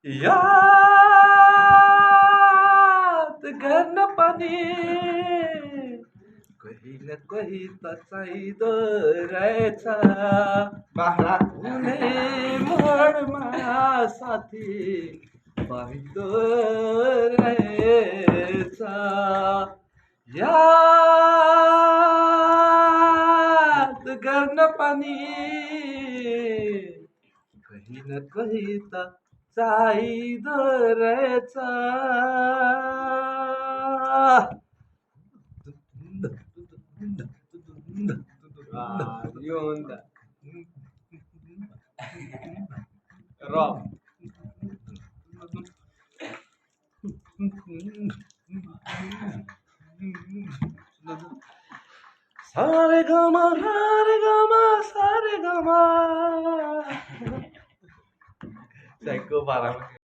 याद घरनं पाणी कही न कही तचाई दरायचा बाहरा उन्हे मोड माझ्यासाठी पाहित राहायचा याद घरनं पाणी कही न कही चाई दरायचा येऊन रॉक सारे गमा सारे गमा सायको बारा